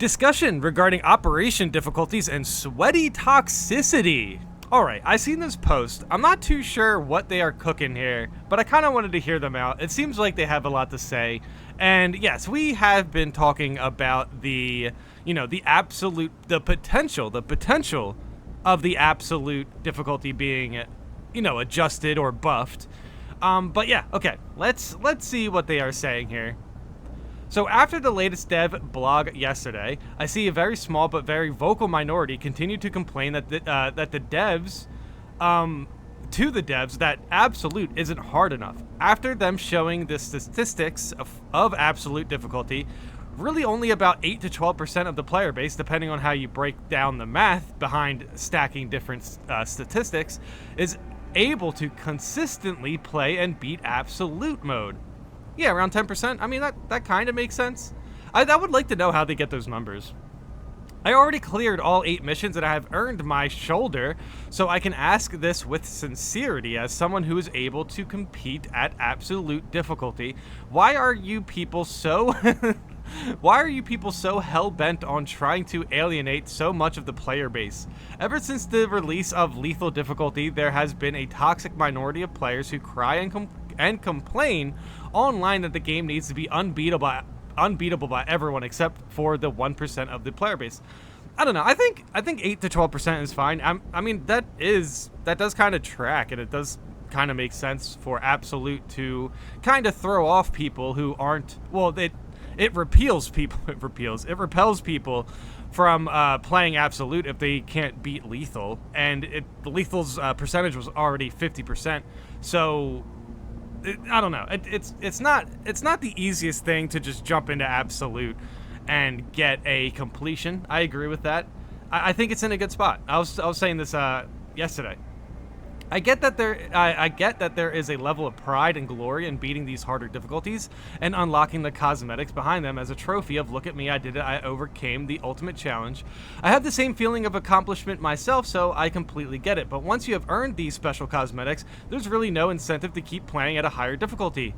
Discussion regarding operation difficulties and sweaty toxicity. Alright, I seen this post. I'm not too sure what they are cooking here, but I kind of wanted to hear them out. It seems like they have a lot to say. And yes, we have been talking about the potential of the absolute difficulty being, adjusted or buffed. But yeah, okay, let's see what they are saying here. So after the latest dev blog yesterday, I see a very small but very vocal minority continue to complain that the devs, that absolute isn't hard enough. After them showing the statistics of absolute difficulty, really only about 8 to 12% of the player base, depending on how you break down the math behind stacking different statistics, is able to consistently play and beat absolute mode. Yeah, around 10%. I mean, that kind of makes sense. I would like to know how they get those numbers. I already cleared all 8 missions and I have earned my shoulder, so I can ask this with sincerity as someone who is able to compete at absolute difficulty. Why are you people so hell-bent on trying to alienate so much of the player base? Ever since the release of lethal difficulty, there has been a toxic minority of players who cry and complain online that the game needs to be unbeatable by everyone except for the 1% of the player base. I don't know. I think 8 to 12% is fine. I mean that does kind of track, and it does kind of make sense for absolute to kind of throw off people who aren't. Well, it repels people from playing absolute if they can't beat lethal, and lethal's percentage was already 50%. So. I don't know. It's not the easiest thing to just jump into absolute and get a completion. I agree with that. I think it's in a good spot. I was saying this yesterday. I get that there is a level of pride and glory in beating these harder difficulties and unlocking the cosmetics behind them as a trophy of look at me, I did it, I overcame the ultimate challenge. I have the same feeling of accomplishment myself, so I completely get it. But once you have earned these special cosmetics, there's really no incentive to keep playing at a higher difficulty.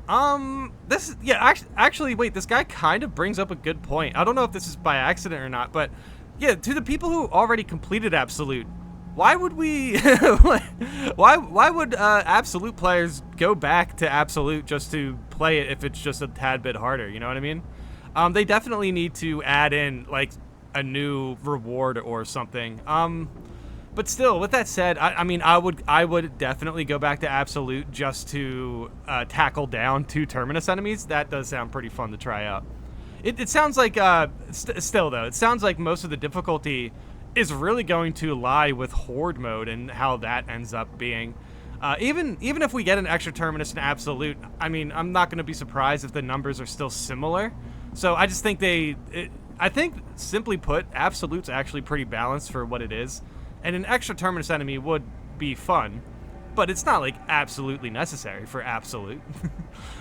Actually, wait, this guy kind of brings up a good point. I don't know if this is by accident or not, but yeah, to the people who already completed absolute, why would we? why would absolute players go back to absolute just to play it if it's just a tad bit harder? You know what I mean? They definitely need to add in like a new reward or something. But still, with that said, I would definitely go back to absolute just to tackle down 2 terminus enemies. That does sound pretty fun to try out. It sounds like still though, it sounds like most of the difficulty is really going to lie with horde mode and how that ends up being. Even if we get an extra terminus in absolute, I mean, I'm not going to be surprised if the numbers are still similar. So I just think I think simply put, absolute's actually pretty balanced for what it is, and an extra terminus enemy would be fun, but it's not like absolutely necessary for absolute.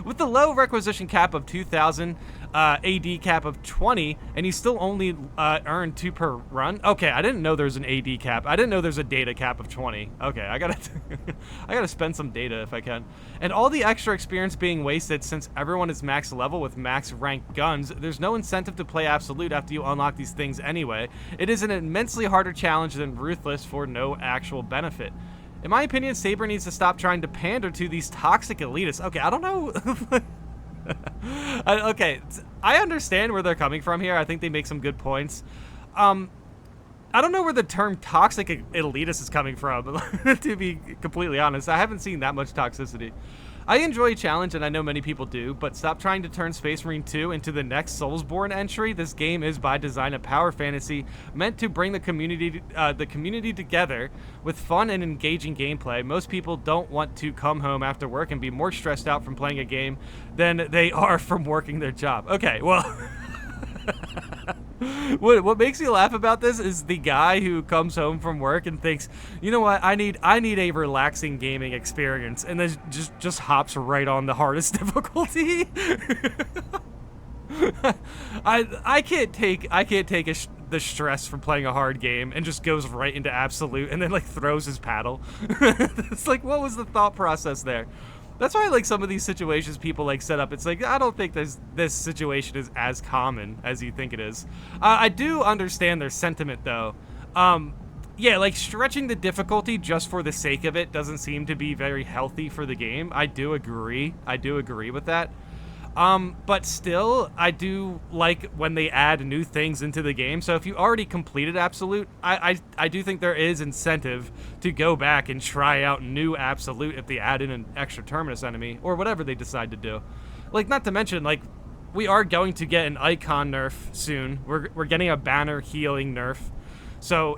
With the low requisition cap of 2,000, AD cap of 20, and you still only earn 2 per run. Okay, I didn't know there's an AD cap. I didn't know there's a data cap of 20. Okay, I gotta spend some data if I can. And all the extra experience being wasted since everyone is max level with max rank guns. There's no incentive to play absolute after you unlock these things anyway. It is an immensely harder challenge than Ruthless for no actual benefit. In my opinion, Saber needs to stop trying to pander to these toxic elitists. Okay, I don't know. Okay, I understand where they're coming from here. I think they make some good points. I don't know where the term toxic elitist is coming from, to be completely honest. I haven't seen that much toxicity. I enjoy a challenge, and I know many people do, but stop trying to turn Space Marine 2 into the next Soulsborne entry. This game is by design a power fantasy meant to bring the community together with fun and engaging gameplay. Most people don't want to come home after work and be more stressed out from playing a game than they are from working their job. Okay, well... What makes me laugh about this is the guy who comes home from work and thinks, you know what, I need a relaxing gaming experience, and then just hops right on the hardest difficulty. I can't take the stress from playing a hard game and just goes right into absolute and then like throws his paddle. It's like, what was the thought process there? That's why, like, some of these situations people, like, set up, it's like, I don't think this situation is as common as you think it is. I do understand their sentiment, though. Yeah, like, stretching the difficulty just for the sake of it doesn't seem to be very healthy for the game. I do agree. I do agree with that. But still, I do like when they add new things into the game. So if you already completed Absolute, I do think there is incentive to go back and try out new Absolute if they add in an extra Terminus enemy or whatever they decide to do. Like, not to mention, like, we are going to get an icon nerf soon. We're getting a banner healing nerf. So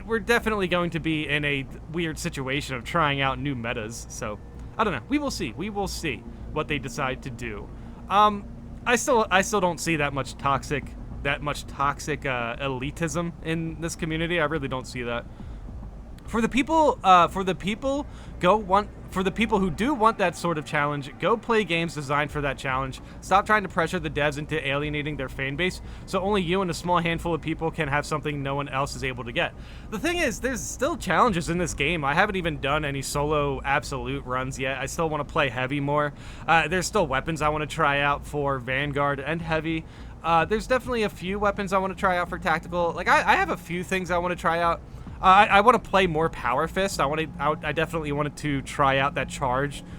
we're definitely going to be in a weird situation of trying out new metas. So I don't know. We will see. We will see what they decide to do. I still don't see that much toxic elitism in this community. I really don't see that. For the people who do want that sort of challenge, go play games designed for that challenge. Stop trying to pressure the devs into alienating their fan base, so only you and a small handful of people can have something no one else is able to get. The thing is, there's still challenges in this game. I haven't even done any solo Absolute runs yet. I still want to play Heavy more. There's still weapons I want to try out for Vanguard and Heavy. There's definitely a few weapons I want to try out for Tactical. Like, I have a few things I want to try out. I want to play more Power Fist. I definitely wanted to try out that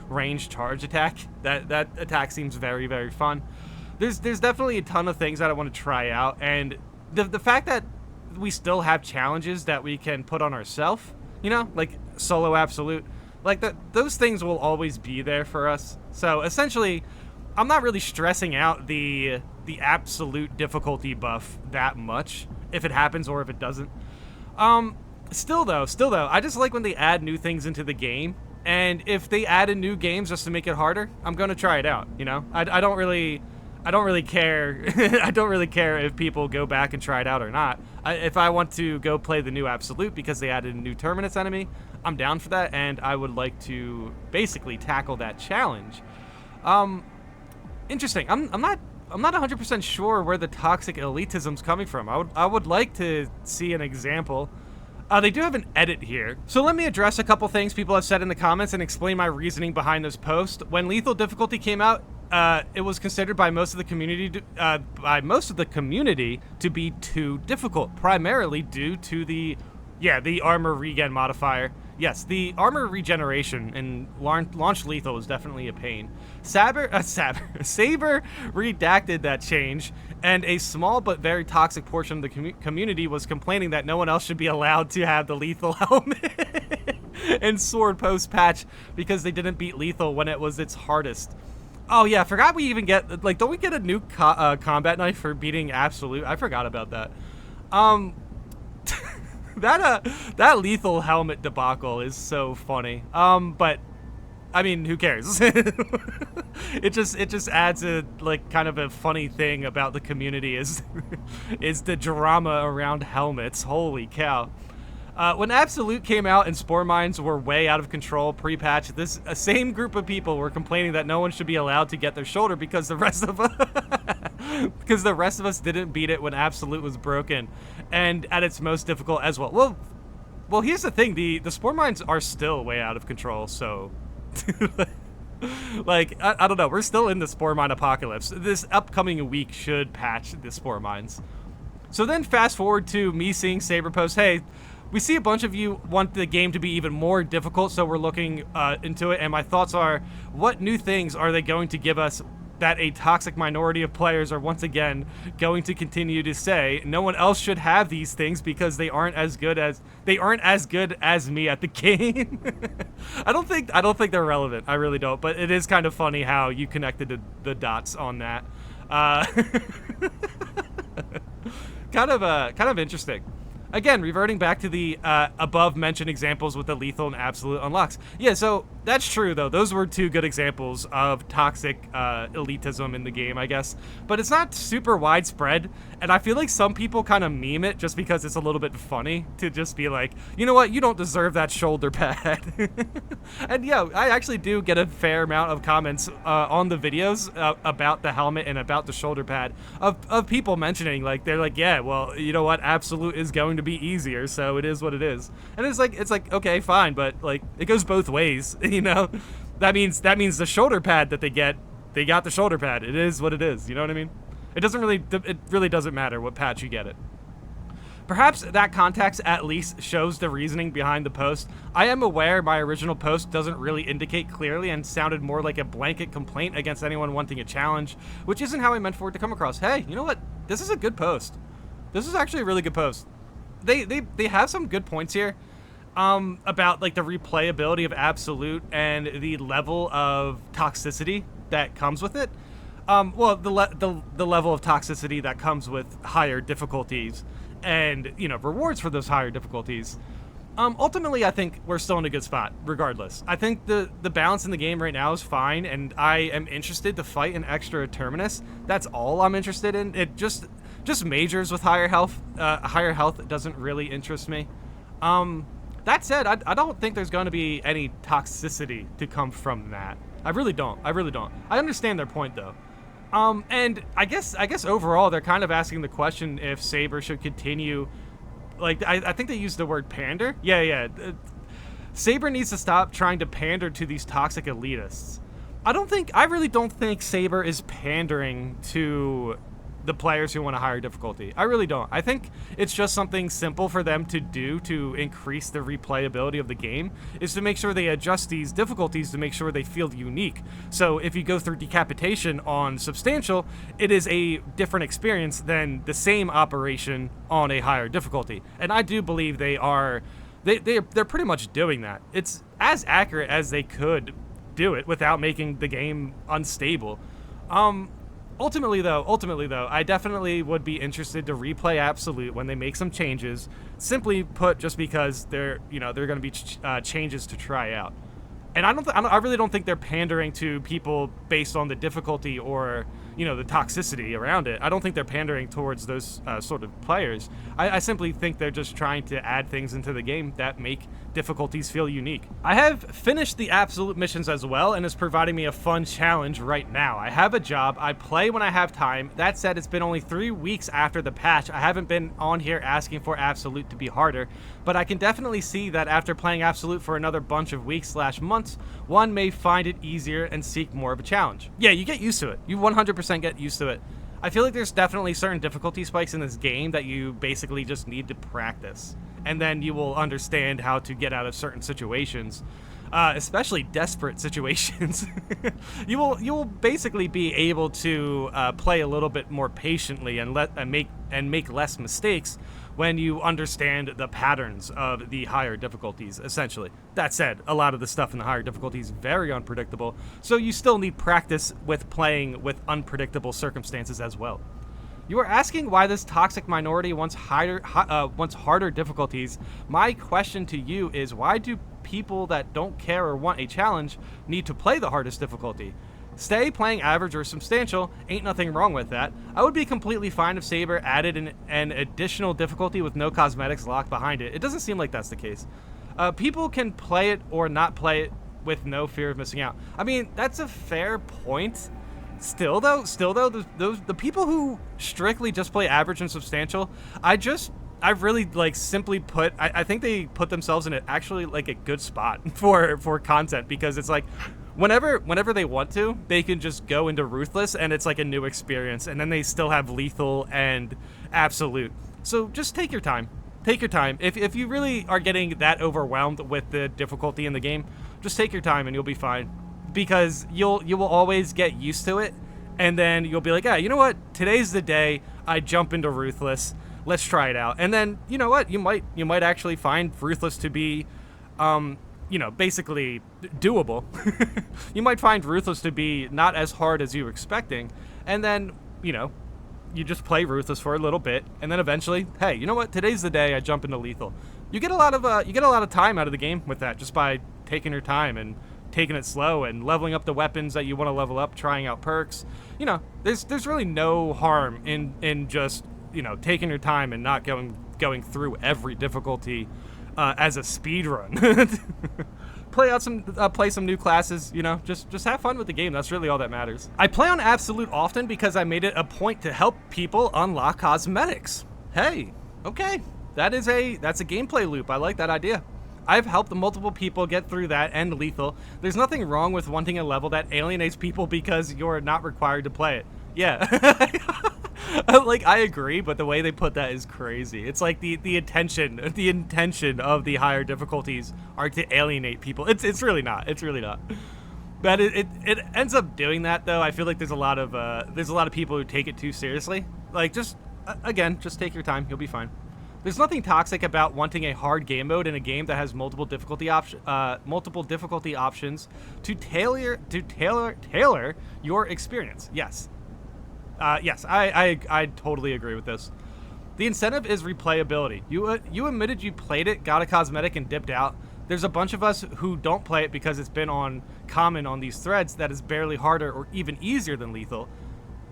range charge attack. That attack seems very, very fun. There's definitely a ton of things that I want to try out, and the fact that we still have challenges that we can put on ourselves, you know, like solo Absolute, like those things will always be there for us. So essentially, I'm not really stressing out the absolute difficulty buff that much if it happens or if it doesn't. Still though, I just like when they add new things into the game, and if they add in new games just to make it harder, I'm gonna try it out. You know, I don't really care. I don't really care if people go back and try it out or not. If I want to go play the new Absolute because they added a new Terminus enemy, I'm down for that, and I would like to basically tackle that challenge. Interesting. I'm not 100% sure where the toxic elitism's coming from. I would like to see an example. They do have an edit here. So let me address a couple things people have said in the comments and explain my reasoning behind this post. When lethal difficulty came out, it was considered by most of the community to be too difficult, primarily due to the armor regen modifier. Yes, the armor regeneration in launch lethal is definitely a pain. Saber redacted that change, and a small but very toxic portion of the community was complaining that no one else should be allowed to have the lethal helmet and sword post patch because they didn't beat lethal when it was its hardest. Oh yeah, I forgot we even get, like, don't we get a new combat knife for beating Absolute? I forgot about that. That lethal helmet debacle is so funny. But I mean, who cares? It just adds a, like, kind of a funny thing about the community is the drama around helmets. Holy cow. When Absolute came out and Spore Mines were way out of control pre-patch, this same group of people were complaining that no one should be allowed to get their shoulder because the rest of us didn't beat it when Absolute was broken and at its most difficult as well. Well, here's the thing: the Spore Mines are still way out of control. So, like, I don't know. We're still in the Spore Mine apocalypse. This upcoming week should patch the Spore Mines. So then, fast forward to me seeing Saber post, hey, we see a bunch of you want the game to be even more difficult, so we're looking into it, and my thoughts are, what new things are they going to give us that a toxic minority of players are once again going to continue to say no one else should have these things because they aren't as good as me at the game? I don't think they're relevant. I really don't, but it is kind of funny how you connected the dots on that. Kind of interesting. Again, reverting back to the above-mentioned examples with the lethal and absolute unlocks. Yeah, so that's true, though. Those were two good examples of toxic elitism in the game, I guess. But it's not super widespread, and I feel like some people kind of meme it just because it's a little bit funny to just be like, you know what, you don't deserve that shoulder pad. And yeah, I actually do get a fair amount of comments on the videos about the helmet and about the shoulder pad of people mentioning, like, they're like, yeah, well, you know what, absolute is going to be easier, so it is what it is. And it's like okay, fine, but like, it goes both ways, you know. that means the shoulder pad that they got the shoulder pad. It is what it is. You know what I mean? It really doesn't matter what patch you get it. Perhaps that context at least shows the reasoning behind the post. I am aware my original post doesn't really indicate clearly and sounded more like a blanket complaint against anyone wanting a challenge, which isn't how I meant for it to come across. Hey, you know what? This is a good post. This is actually a really good post. They have some good points here about like the replayability of Absolute and the level of toxicity that comes with it. Well, the level of toxicity that comes with higher difficulties and, you know, rewards for those higher difficulties. Ultimately, I think we're still in a good spot, regardless. I think the balance in the game right now is fine, and I am interested to fight an extra Terminus. That's all I'm interested in. It just majors with higher health. Higher health doesn't really interest me. That said, I don't think there's going to be any toxicity to come from that. I really don't. I understand their point, though. And I guess overall they're kind of asking the question if Saber should continue, like, I think they used the word pander. Yeah. Saber needs to stop trying to pander to these toxic elitists. I really don't think Saber is pandering to the players who want a higher difficulty. I really don't. I think it's just something simple for them to do to increase the replayability of the game, is to make sure they adjust these difficulties to make sure they feel unique. So if you go through Decapitation on Substantial, it is a different experience than the same operation on a higher difficulty. And I do believe they're pretty much doing that. It's as accurate as they could do it without making the game unstable. Ultimately though, I definitely would be interested to replay Absolute when they make some changes. Simply put, just because they're going to be changes to try out. And I really don't think they're pandering to people based on the difficulty or, you know, the toxicity around it. I don't think they're pandering towards those sort of players. I simply think they're just trying to add things into the game that make difficulties feel unique. I have finished the Absolute missions as well, and it's providing me a fun challenge right now. I have a job. I play when I have time. That said, it's been only 3 weeks after the patch. I haven't been on here asking for Absolute to be harder, but I can definitely see that after playing Absolute for another bunch of weeks/months, one may find it easier and seek more of a challenge. Yeah, you get used to it. You 100% get used to it. I feel like there's definitely certain difficulty spikes in this game that you basically just need to practice, and then you will understand how to get out of certain situations, especially desperate situations. You will basically be able to play a little bit more patiently and make less mistakes when you understand the patterns of the higher difficulties, essentially. That said, a lot of the stuff in the higher difficulties is very unpredictable, so you still need practice with playing with unpredictable circumstances as well. You are asking why this toxic minority wants harder difficulties. My question to you is, why do people that don't care or want a challenge need to play the hardest difficulty? Stay playing average or substantial, ain't nothing wrong with that. I would be completely fine if Saber added an additional difficulty with no cosmetics locked behind it. It doesn't seem like that's the case. People can play it or not play it with no fear of missing out. I mean, that's a fair point. Still though, the people who strictly just play average and substantial, I really, like, simply put, I think they put themselves in actually like a good spot for content, because it's like, whenever they want to, they can just go into Ruthless and it's like a new experience, and then they still have Lethal and Absolute. So just take your time. Take your time. If you really are getting that overwhelmed with the difficulty in the game, just take your time and you'll be fine. Because you will always get used to it, and then you'll be like, yeah, you know what? Today's the day I jump into Ruthless. Let's try it out. And then, you know what? You might actually find Ruthless to be basically doable. You might find Ruthless to be not as hard as you were expecting, and then, you just play Ruthless for a little bit, and then eventually, hey, you know what? Today's the day I jump into Lethal. You get a lot of time out of the game with that, just by taking your time and taking it slow and leveling up the weapons that you want to level up, trying out perks. There's really no harm in just taking your time and not going through every difficulty as a speed run. Play some new classes, just have fun with the game. That's really all that matters. I play on Absolute often because I made it a point to help people unlock cosmetics. Hey, okay, that's a gameplay loop. I like that idea. I've helped multiple people get through that and lethal. There's nothing wrong with wanting a level that alienates people because you're not required to play it. Yeah. Like, I agree, but the way they put that is crazy. It's like the intention of the higher difficulties are to alienate people. It's really not. It's really not. But it ends up doing that, though. I feel like there's a lot of people who take it too seriously. Like, just again, just take your time. You'll be fine. There's nothing toxic about wanting a hard game mode in a game that has multiple difficulty options to tailor your experience. Yes. Yes, I totally agree with this. The incentive is replayability. You admitted you played it, got a cosmetic, and dipped out. There's a bunch of us who don't play it because it's been on common on these threads that is barely harder or even easier than lethal.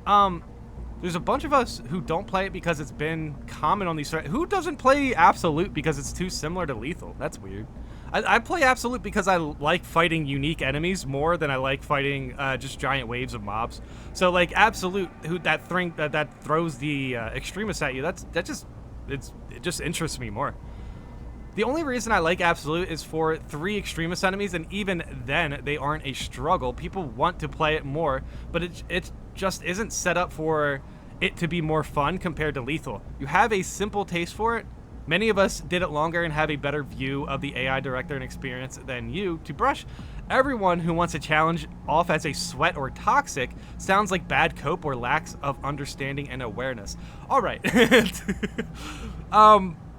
There's a bunch of us who don't play it because it's been common on these threads. Who doesn't play Absolute because it's too similar to lethal? That's weird. I play Absolute because I like fighting unique enemies more than I like fighting just giant waves of mobs. So like Absolute, that throws the extremists at you. It just interests me more. The only reason I like Absolute is for 3 extremist enemies, and even then they aren't a struggle. People want to play it more, but it just isn't set up for it to be more fun compared to lethal. You have a simple taste for it. Many of us did it longer and have a better view of the AI director and experience than you. To brush everyone who wants a challenge off as a sweat or toxic sounds like bad cope or lacks of understanding and awareness. All right.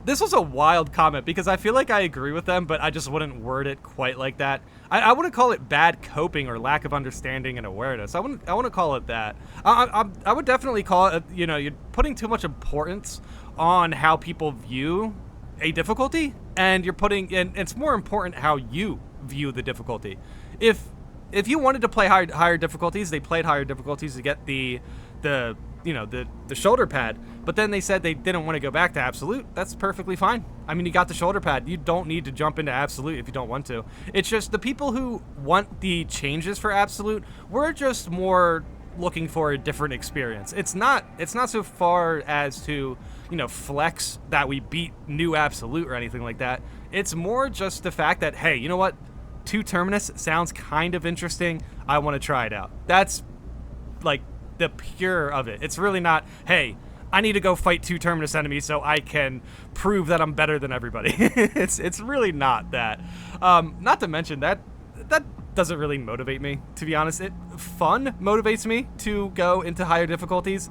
This was a wild comment because I feel like I agree with them, but I just wouldn't word it quite like that. I wouldn't call it bad coping or lack of understanding and awareness. I wouldn't call it that. I would definitely call it, you're putting too much importance on how people view a difficulty, and it's more important how you view the difficulty. If you wanted to play higher difficulties, they played higher difficulties to get the shoulder pad, but then they said they didn't want to go back to Absolute. That's perfectly fine. I mean, you got the shoulder pad. You don't need to jump into Absolute if you don't want to. It's just the people who want the changes for Absolute, we're just more looking for a different experience. It's not so far as to, flex that we beat new Absolute or anything like that. It's more just the fact that, hey, you know what? 2 Terminus sounds kind of interesting. I want to try it out. That's like the pure of it. It's really not, hey, I need to go fight 2 Terminus enemies so I can prove that I'm better than everybody. It's really not that. Not to mention that doesn't really motivate me, to be honest. Fun motivates me to go into higher difficulties.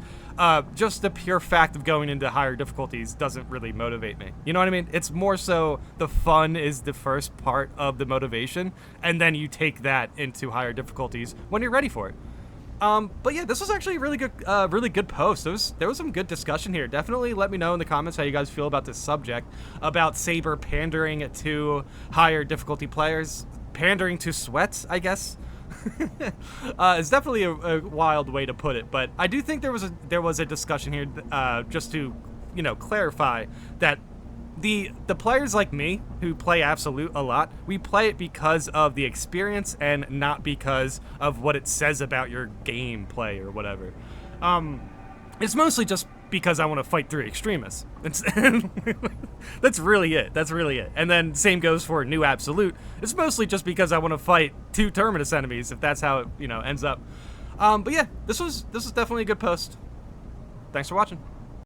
Just the pure fact of going into higher difficulties doesn't really motivate me. You know what I mean? It's more so the fun is the first part of the motivation, and then you take that into higher difficulties when you're ready for it. But yeah, this was actually a really good post. There was some good discussion here. Definitely let me know in the comments how you guys feel about this subject, about Saber pandering to higher difficulty players, pandering to sweats, I guess. It's definitely a wild way to put it, but I do think there was a discussion here, just to, clarify that the players like me who play Absolute a lot, we play it because of the experience and not because of what it says about your gameplay or whatever. It's mostly just because I want to fight 3 extremists. That's really it. And then same goes for new Absolute. It's mostly just because I want to fight 2 Terminus enemies, if that's how it ends up. But yeah, this was definitely a good post. Thanks for watching.